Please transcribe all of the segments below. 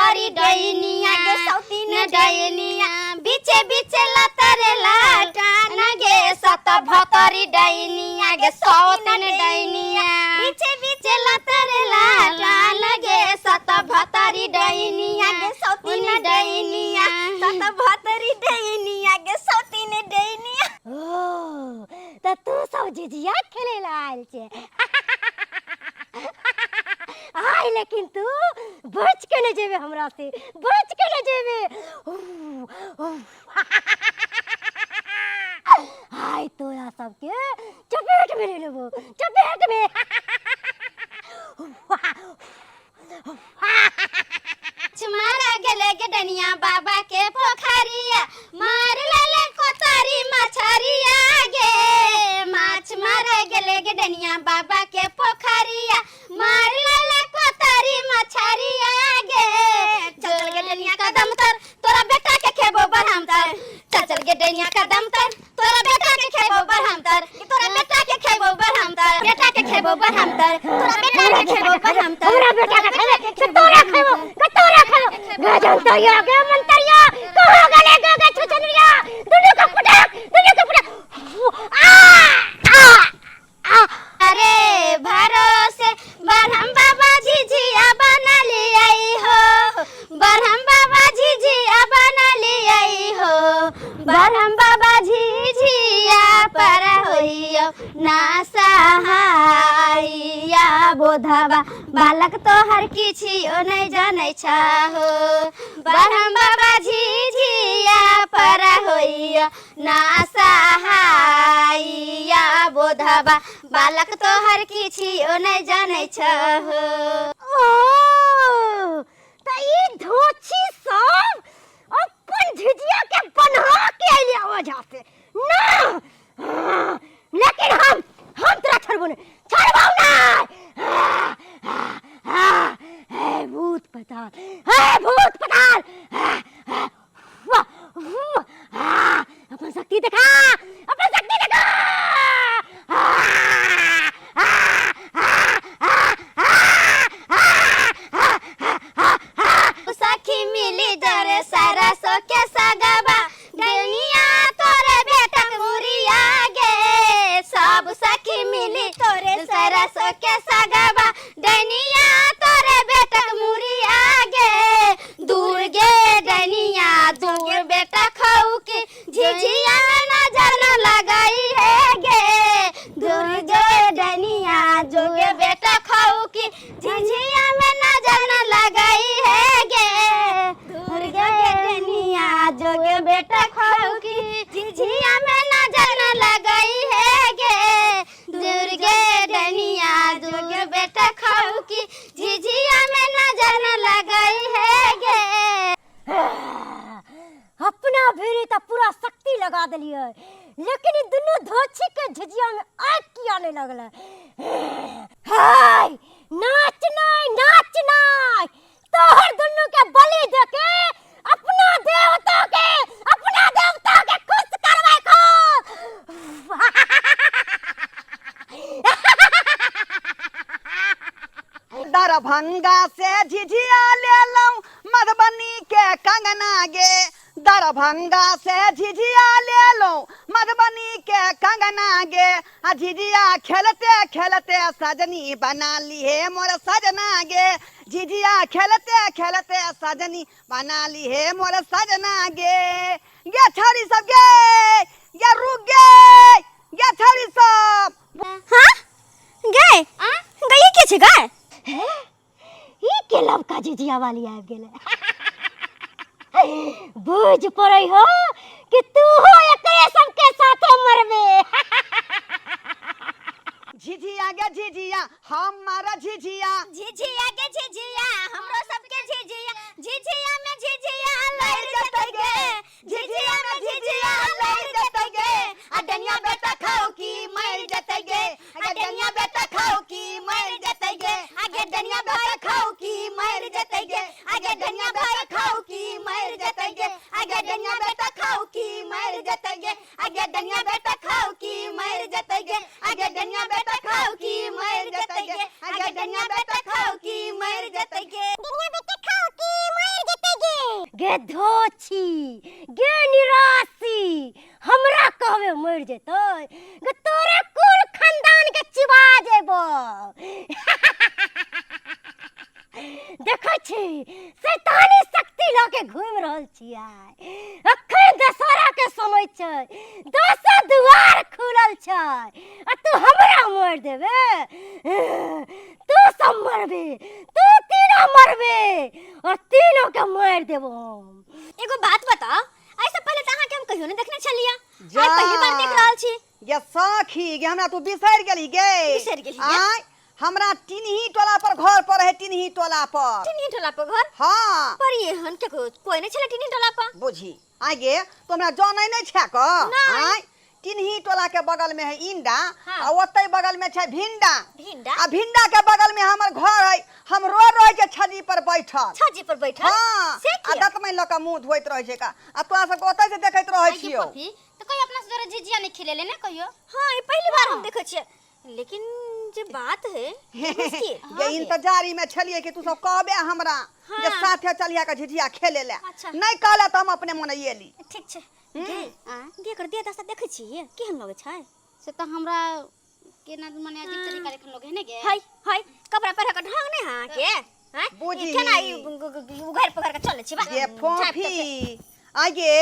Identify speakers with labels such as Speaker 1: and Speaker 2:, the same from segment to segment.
Speaker 1: भतरी डैनिया गे सौतीन डैनिया बीचे बीचे लतरे लाटान गे सत भतरी डैनिया गे सौतीन डैनिया बीचे बीचे लतरे लाटान गे सत भतरी डैनिया गे सौतीन डैनिया सत भतरी डैनिया गे सौतीन डैनिया।
Speaker 2: ओ त तू सब झिझिया खेले आयल छे आय लेकिन तू बच के न जेबे हमरा से बच के न जेबे आय तोरा सबके चपेट में ले लेबो चपेट में
Speaker 1: मारा गेले गे डनिया बाबा के पोखरिया मार ले कोतारी मछरिया गे माछ मारा गेले गे डनिया बाबा के पोखरिया मार ले कोतारी मछरिया गे चल गे डनिया कदम तर तोरा बेटा के खेबो बरहम तर चल गे डनिया कदम तर तोरा बेटा के खेबो बरहम तर तोरा बेटा के खेबो बरहम तर बेटा के खेबो बरहम तर तोरा बेटा के खेबो बरहम तर
Speaker 2: तोरा बेटा के खेबे से तोरा खेबो गजन तो या गे मंतरिया कहां गले गे छुचनिया दुनु का फटक आ
Speaker 1: अरे भरोसे बरहम बाबा झिझिया बना ले आई हो बरहम बाबा झिझिया बना ले आई हो बरहम बाबा झिझिया पर होइयो ना सहाइया बोधवा बालक तोहर किछियो नहीं जानै छहो बरहम बाबा झिझिया पर होइयो ना सहाइया बोधवा बालक तोहर किछियो नहीं जानै छहो।
Speaker 2: ओ त ई धोची सब अपन झिझिया के बन्हा के आइले वजह से ना लेकिन हम तोरा छोड़बो ना हे भूत पताल अपन शक्ति दिखा
Speaker 1: सखी मिली जरे सारा सो के सगबा डनिया तोरे बेटा मुरिया गे सब सखी मिली तोरे सारा सो के सगबा डनिया तोरे बेटा मुरिया गे दूर गे डनिया दूर बेटा खाऊ के झिझिया नजर न लगाई है गे दूर गे डनिया जोगे बेटा खाऊ की झिझिया में नजर न लगाई है गे दूर गे डनिया जोगे बेटा खाऊ की झिझिया में नजर न लगाई है गे दूर गे डनिया जोगे बेटा खाऊ की झिझिया में नजर न लगाई है गे।
Speaker 2: अपना भेरे त पूरा शक्ति लगा देलिए लेकिन ई दुनु धोची के झिझिया में आग किया नहीं लगल हाय नाच नहीं तोहर दुनु के बलि दे के अपना देवता के खुश करवाई खो
Speaker 3: दरभंगा से झिझिया ले लऊं मधुबनी के कंगना गे दरभंगा से झिझिया ले लऊं मधुबनी के कंगना गे आ झिझिया खेलते खेलते सजनी बना ली है मोर सजना गे झिझिया खेलते खेलते सजनी बना ली है मोर सजना गे गे छड़ी सब गे रुक गे छड़ी सब
Speaker 1: हां गए गई के छ गए
Speaker 2: ई के लवका झिझिया वाली आ गेले बुझ पड़ै हो कि तू हो एकरे सबके साथे मरबे
Speaker 3: झिझिया गे झिझिया हमारा झिझिया
Speaker 1: झिझिया के झिझिया हमरो सबके झिझिया झिझिया में झिझिया लड़ जतै गे झिझिया में झिझिया लड़ जतै गे आ डनिया बेटा खाओ की मर जतै गे आ डनिया बेटा खाओ की मर जतै गे आगे डनिया बेटा खाओ की मर जतै गे आगे डनिया बेटा खाओ की मर जतै गे आगे डनिया बेटा खाओ की मर जतै गे आगे डनिया बेटा खाओ की मर जतै गे आगे डनिया बेटा खाओ की मर जतै गे आगे डनिया बेटा खाओ की मर जतै गे डनिया बेटा खाओ की मर
Speaker 2: गे धोछी गे निरासी हमरा कहवे मर जेतो गे तोरे कुल खानदान के चिबा जेबो देखै छी शैतानी शक्ति लके घूम रहल छियै अखन दशहरा के समय छै 10 दुआर खुलल छै आ तू हमरा मार देबे तू सब मरबे तू तीनों मरबे और तीनों के मार देबो
Speaker 1: एगो बात बता ऐसे पहले त अहाँ के हम कहियो नहीं देखने छलिया
Speaker 3: जा।
Speaker 1: आज पहली बार देख रहल छी
Speaker 3: ये सखी गे हमरा तू बिसर गेली गे
Speaker 1: बिसरि गेली गे?
Speaker 3: आय हमरा टिनही टोला पर घर पर है टिनही टोला पर
Speaker 1: टिनी टोला पर घर
Speaker 3: हाँ
Speaker 1: पर ये हन के कोई नहीं छले टिनी टोला पर
Speaker 3: बुझी आय गे तो हमरा जानै नहीं छै क
Speaker 1: नहीं।
Speaker 3: आय टिनही टोला के बगल में है इंडा
Speaker 1: हाँ।
Speaker 3: आ ओतै बगल में छै भिंडा
Speaker 1: भिंडा
Speaker 3: आ भिंडा के बगल में हमर घर है हम रोज के छजी पर बैठल
Speaker 1: छाजी पर बैठल
Speaker 3: हाँ
Speaker 1: से
Speaker 3: आ
Speaker 1: किया
Speaker 3: दतमै ल के मुंह धोइत रहै छै का आ तोरा सब ओतै से देखैत रहै
Speaker 4: आगे
Speaker 3: छियो
Speaker 4: पपी तो कोई अपना से जरा झिझिया नहीं खेले ना कहियो
Speaker 1: हां ये पहली बार हम देखै छियै लेकिन जे बात है उसकी
Speaker 3: ये इंतजारी में छलिए कि तू सब कहबे हमरा
Speaker 1: हाँ।
Speaker 3: जे साथे चलिया के झिझिया खेले ले
Speaker 1: अच्छा।
Speaker 3: नहीं कहले त हम अपने मन एली
Speaker 1: ठीक छै गे कर दे दसा देखै छियै केहन लगै छै
Speaker 4: से तो हमरा के ना माने अजीब तरीका के लोग है ने गे
Speaker 1: हाय हाय कपड़ा पहिरा के ढंग नहीं हां के हैं
Speaker 3: बुझी।
Speaker 1: केना उघार पकड़ के चले छी बा
Speaker 3: ये फोफी आगे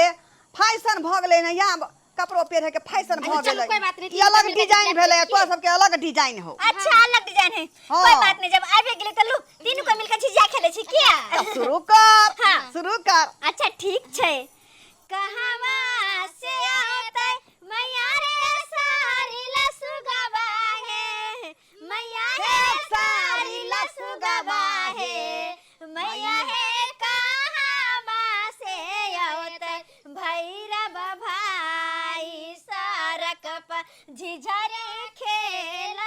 Speaker 3: फैशन भ गेलै न या कपड़ो पहिरे के फैशन भ
Speaker 4: अच्छा, चलो,
Speaker 3: गेलै
Speaker 4: कोई बात नहीं,
Speaker 3: ई अलग
Speaker 4: मिलके
Speaker 3: डिजाइन
Speaker 4: डिजाइन
Speaker 3: भेलै
Speaker 4: देखिए।
Speaker 3: तोरा सब के अलग डिजाइन हो
Speaker 1: अच्छा अलग डिजाइन है
Speaker 3: हाँ।
Speaker 1: कोई बात नहीं जब आबे गेले त लू तीनों को मिलकर झिझिया खेले छी किया
Speaker 3: शुरू कर
Speaker 1: हाँ।
Speaker 3: शुरू कर
Speaker 1: अच्छा ठीक छै कहवा से आते मैया रे सारी लसुगवा है मैया रे सारी लसुगवा है मैया है कहवा से आते भैरव भाई सरक पर झिझरी खेल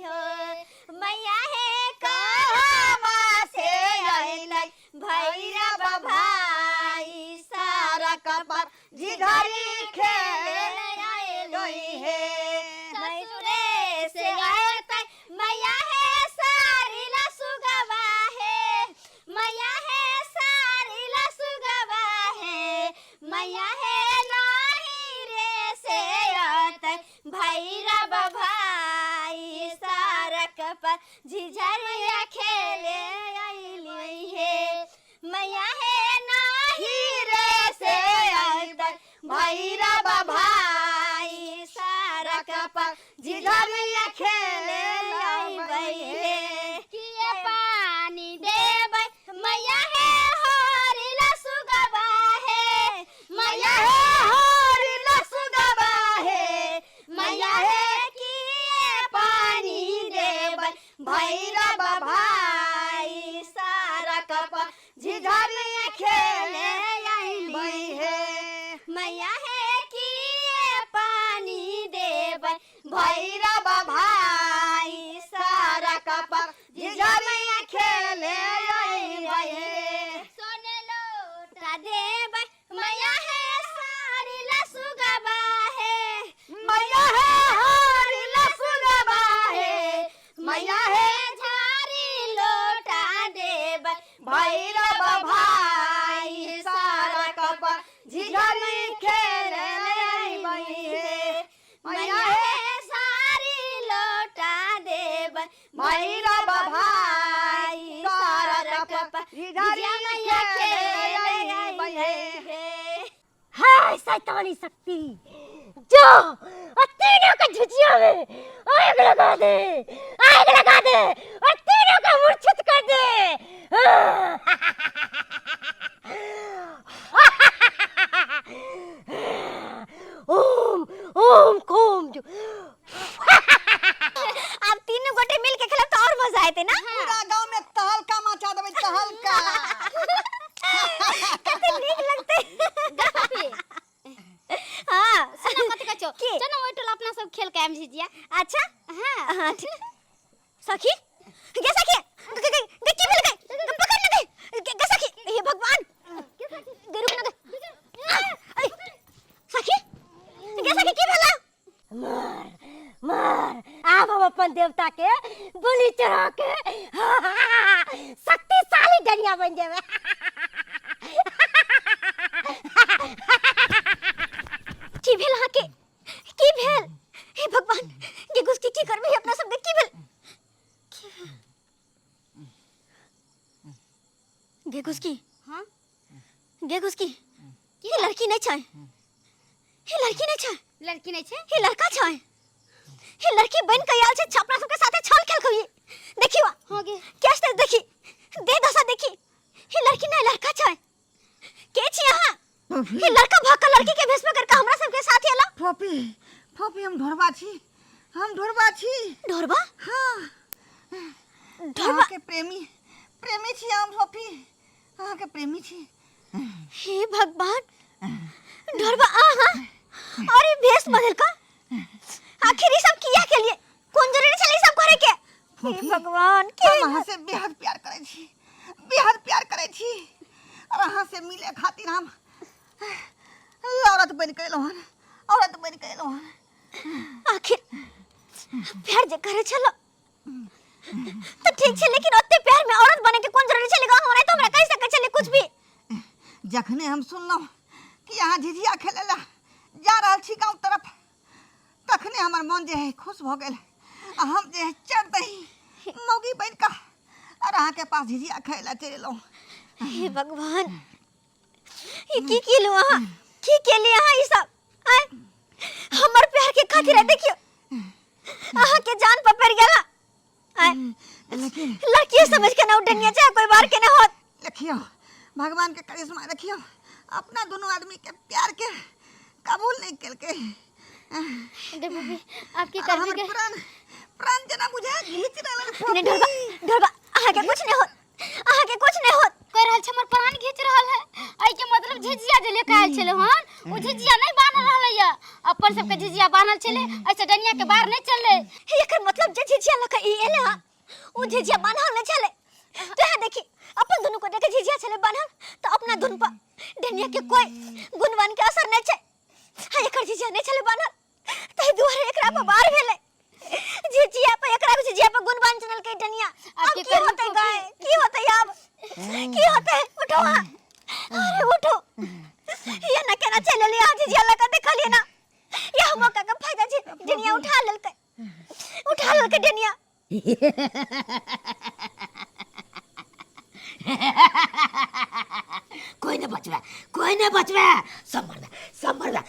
Speaker 1: हो मैया है कहवा से अइलै भैरव भाई सरक पर
Speaker 3: झिझरी खेल
Speaker 1: है ससुरे से आते मैया है सारी लसुगवा है मैया है सारी लसुगवा है मैया है नाही रे से आते भैरव भाई सरक पर झिझरिया खेले अइली है मैया है नाही रे से आते भैरव भाई सरक पर झिझरिया खेले अइबै है किए पानी देबै मैया है हरी लसुगवा है मैया है हरी लसुगवा है मैया है किए पानी देबै भैरव भाई सरक पर झिझरिया खेले अइबै है मैया है किए पानी देबै भैरव भाई सरक पर झिझरिया खेले अइबै है सोने लोटा देबै मैया है सारी लसुगवा है मैया है हरी लसुगवा है मैया है झारी लोटा देबै भैरव भाई सरक पर झिझरी खेले अइबै है मैया है सारी लोटा देबै भैरव भाई सरक पर झिझरिया खेले अइबै है
Speaker 2: हाय शैतानी शक्ति जो और तीनों के झुझिया में आग लगा दे और तीनों को मूर्छित कर दे ओम ओम कोम जो
Speaker 1: अब तीनों गोटे मिल के खेलब तो और मजा आते ना
Speaker 3: पूरा गांव में तहलका मचा देबै तहलका
Speaker 1: कितने नीक लगते
Speaker 4: पपी
Speaker 1: हां
Speaker 4: सुनो कथि कहै छौ
Speaker 1: की?
Speaker 4: चलो ओइ टोला अपना सब खेल के आइम झिझिया
Speaker 1: अच्छा
Speaker 4: हां
Speaker 1: हाँ ठीक सखी गे सखी गे की भेल गे पकड़ न दे गे सखी हे भगवान गे रुक न दे सखी गे सखी की भेला
Speaker 2: मार आप हम अपन देवता के बलि चढ़ा के शक्तिशाली डरिया बन जावे की भेल अहाँ के की भेल हे भगवान ये घुस की करबे अपना सब के की भेल गे घुस की
Speaker 4: हाँ
Speaker 2: गे घुस की ये लड़की नहीं छै ये लड़की नहीं छै
Speaker 4: लड़की नहीं छे
Speaker 2: ये लड़का छै ये लड़की बन के आयल छै छपरा सब के साथे छल खेल खइए देखियो
Speaker 4: हो गे
Speaker 2: कैसे देखी दे दशा देखी ये लड़की नहीं लड़का छै के छी अहाँ ये लड़का भाग लड़की के भेष में करके हमरा सब के साथ एला
Speaker 3: फोफी फोफी हम ढोरबा छी
Speaker 2: ढोरबा
Speaker 3: हाँ
Speaker 2: ढोरबा
Speaker 3: के प्रेमी प्रेमी छी हम फोफी अहाँ के प्रेमी छी
Speaker 2: हे भगवान ढोरबा आहा अरे भेष बदल का आखिर ये सब किया के लिए कौन जरूरी छले सब करे के हे भगवान के
Speaker 3: हम अहाँ से बेहद प्यार करे छी और अहाँ से मिले खातिर हम औरत बन के एलहुँ
Speaker 2: आखिर प्यार जे करे छलो तो ठीक छे लेकिन ओते प्यार में औरत बने के कौन जरूरी छले गांव में तो हमरा कह सके छले कुछ भी
Speaker 3: जखने हम सुनलहुँ कि अहाँ झिझिया खेले ला जा रहल छी गाँव तरफ तखने हमर मन जे है खुश भ गेल आ हम जे है चढ़ दही मौगी बन का और अहाँ के पास झिझिया खेले ला चलि एलहुँ
Speaker 2: हे भगवान ये की केलु अहाँ की केली अहाँ ई सब आय हमर प्यार के खातिर है देखियो अहाँ के जान पर पड़ गेला आय
Speaker 3: लेकिन
Speaker 2: लड़की समझ के ना उठनिया चाहे कोई बार के ना होत
Speaker 3: देखियो भगवान के करिश्मा देखियो अपना दोनों आदमी के प्यार के कबूल नहीं करके
Speaker 4: देखो भी आपकी
Speaker 3: और
Speaker 4: कर
Speaker 3: हमर
Speaker 4: के
Speaker 3: प्राण जना बुझे घींच रहल
Speaker 2: नहीं ढोरबा अहाँ के कुछ नहीं होत
Speaker 4: कर रहल छ हमर प्राण खींच रहल है आई के मतलब झिझिया जे लेके आयल छले हन ओ झिझिया नहीं बान्हल रहलैया अपन सबके झिझिया बान्हल छले ऐसे डनिया के बाहर नहीं चलले
Speaker 2: एकर मतलब जे झिझिया लका ई एले हा ओ झिझिया बान्हल न छले तो है देखी अपन दोनों को देखे झिझिया छले बान्हल तो अपना धुन पर डनिया के कोई गुणवान के असर नहीं छै हां एकर झिझिया नहीं छले बान्हल तै दुआरे एकरा पर बाहर भेले झिझिया पे एकरा झिझिया पे गुणवान चैनल के डनिया अब की होते गाय की होते अब की होते उठो हां अरे उठो ये ना केना चले ले आज झिझिया लका देखलिए ना ये हम का फायदा छै डनिया उठा लेलकै डनिया
Speaker 5: कोई न बचवे सब मर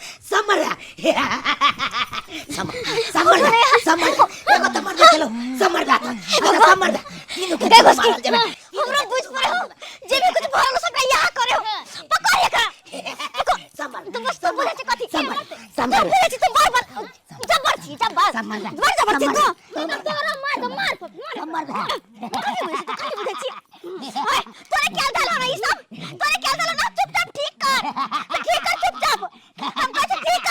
Speaker 5: एगो तो मर चलो सब मर तीनों के
Speaker 2: देखो
Speaker 5: मारल जाबे
Speaker 2: हमरा बुझ पर हो जे भी कुछ भरल सब यहां करे हो पकड़ एकरा तुम बस बोले छ कथि बोले छ तुम बार जबर छी तो तोरा मार कथि बुझे छी तोरे क्या डालो ना ई सब तोरे क्या डालो ना चुपचाप ठीक कर चुपचाप हम कहते ठीक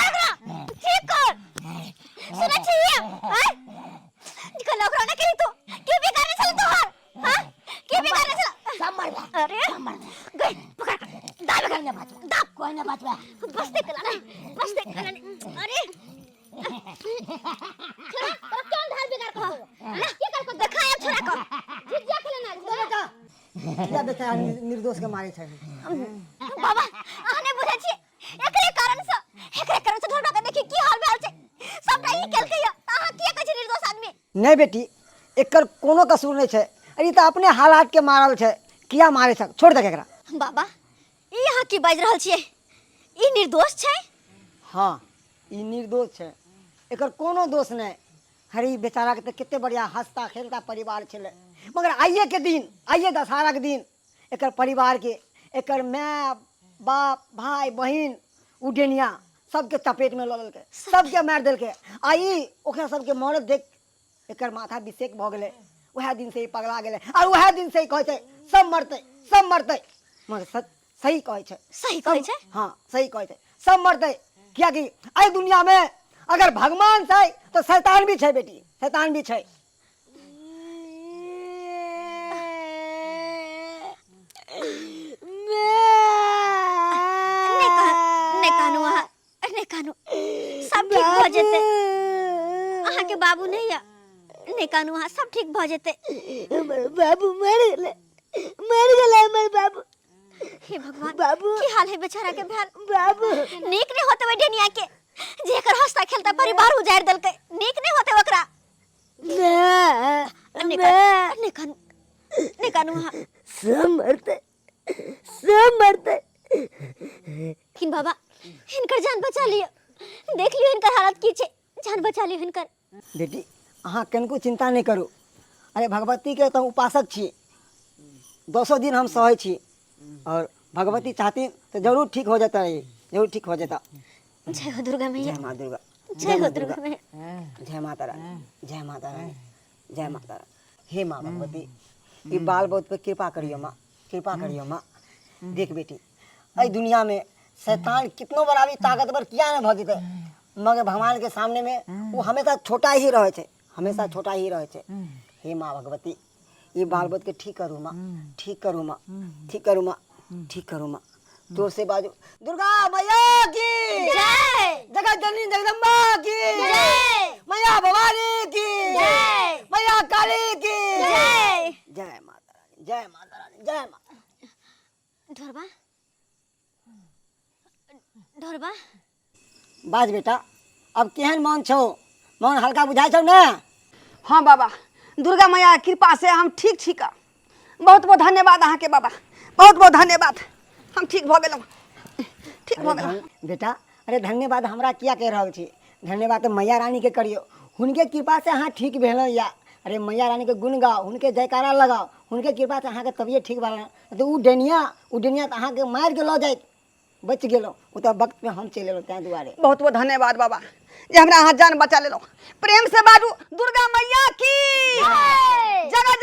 Speaker 2: कर सुने छी हैं निकल ओकरा ना करी तू क्यों भी करने चल तू हां क्यों भी करने चल अरे गई पकड़ दाब करने दाब कोई ना बचवा बस देख ला ना अरे छोरा कौन ढाल बिगाड़ को ना के कर को दिखाया छोरा को झिझिया खेलना छोरा
Speaker 3: या बेचारा निर्दोष के मारे छै
Speaker 2: बाबा आने बुझे छी एकरे कारण से ढोलबा के देखी की हाल भेल छै सबटा ई केलकै अहाँ किया कहै छी निर्दोष आदमी
Speaker 6: नहीं बेटी एकर कोनो कसूर नहीं है अरे तो अपने हालात के मारल है किया मारे सक छोड़ दे एकरा
Speaker 2: बाबा ई अहाँ की बाज रहल छियै ई निर्दोष छै
Speaker 6: हाँ ई निर्दोष है एकर कोनो दोष नहीं हरी बेचारा के तो कितने बढ़िया हंसता खेलता परिवार छे मगर आइए दशहरा के दिन एकर परिवार के एकर माँ बाप भाई बहन उडेनिया सबके चपेट में लल के सबके मार दिल के आई ओकरा सबके मरद देख एकर माथा विषेक भ गेले वह दिन से ही पगला गेले और वह दिन से ही कहै छै सब मरते मगर सही कहै छै हाँ सही कहै छै सब मरते क्या कि आई दुनिया में अगर भगवान छै तो शैतान भी छै बेटी शैतान भी छै
Speaker 2: कानू सब ठीक भ जेते अहाँ के बाबू नहीं या ने कानू हां सब ठीक भ जेते
Speaker 5: हमर बाबू मर गेले हमर बाबू
Speaker 1: हे भगवान
Speaker 2: बाबू।
Speaker 1: की हाल है बेचारा के भेल
Speaker 2: बाबू
Speaker 1: नीक नहीं होते डेनिया के जेकर हंसता खेलता परिवार उजाड़ दलके नीक नहीं होते ओकरा निकानु
Speaker 2: सब मरते
Speaker 1: किन बाबा इनकर जान बचा लियो देख लियो इनकर हालत की छे जान बचा लियो इनकर
Speaker 6: बेटी अहाँ कनको चिंता नहीं करू अरे भगवती के तो उपासक छी 200 दिन हम सहे छी और भगवती चाहती तो जरूर ठीक हो जाता है जरूर ठीक हो जाता
Speaker 1: जय हो दुर्गा मैया
Speaker 6: जय माँ दुर्गा
Speaker 1: जय हो दुर्गा मैया
Speaker 6: जय माता रानी जय माता रानी जय माता रानी हे माँ भगवती ये बाल बहुत पे कृपा करियो माँ कृपा करियो माँ देख बेटी अई दुनिया में शैतान कितनो बड़ा भी ताकतवर किया न भगित मगर भगवान के सामने में वो हमेशा छोटा ही रहे छे हमेशा छोटा ही रहे छे हे माँ भगवती ये बाल बहुत के ठीक करू माँ ठीक करू माँ ठीक करू माँ ठीक करू माँ जोर से बाजू दुर्गा मैया की
Speaker 1: जय
Speaker 6: जगत जननी जगदम्बा की
Speaker 1: जय
Speaker 6: मैया भवानी की
Speaker 1: जय
Speaker 6: मैया काली की
Speaker 1: जय
Speaker 6: जय माता रानी जय माता रानी जय माता
Speaker 1: ढोरबा ढोरबा
Speaker 6: बाज बेटा अब केहन मन छो मन हल्का बुझाई छो ना
Speaker 3: हाँ बाबा दुर्गा मैया के कृपा से हम ठीक छी का बहुत बहुत धन्यवाद अहाँ के बाबा बहुत बहुत धन्यवाद हम ठीक भ गेलहुँ ठीक भ गेलहुँ
Speaker 6: बेटा अरे धन्यवाद हमरा किया कह रहल छी धन्यवाद तो मैया रानी के करियो हुनके कृपा से अहाँ ठीक भेलो या अरे मैया रानी के गुण गाओ हुनके जयकारा लगाओ हुनके कृपा से अहाँ के तबियत ठीक भेल तो उ डेनिया तो अहाँ के मार के लो जाए बच गेलो उ तो वक्त में हम चल एलो तैं दुआरे
Speaker 3: बहुत बहुत धन्यवाद बाबा जे हमरा अहाँ जान बचा लेलहुँ प्रेम से बाजू दुर्गा मैया की जगत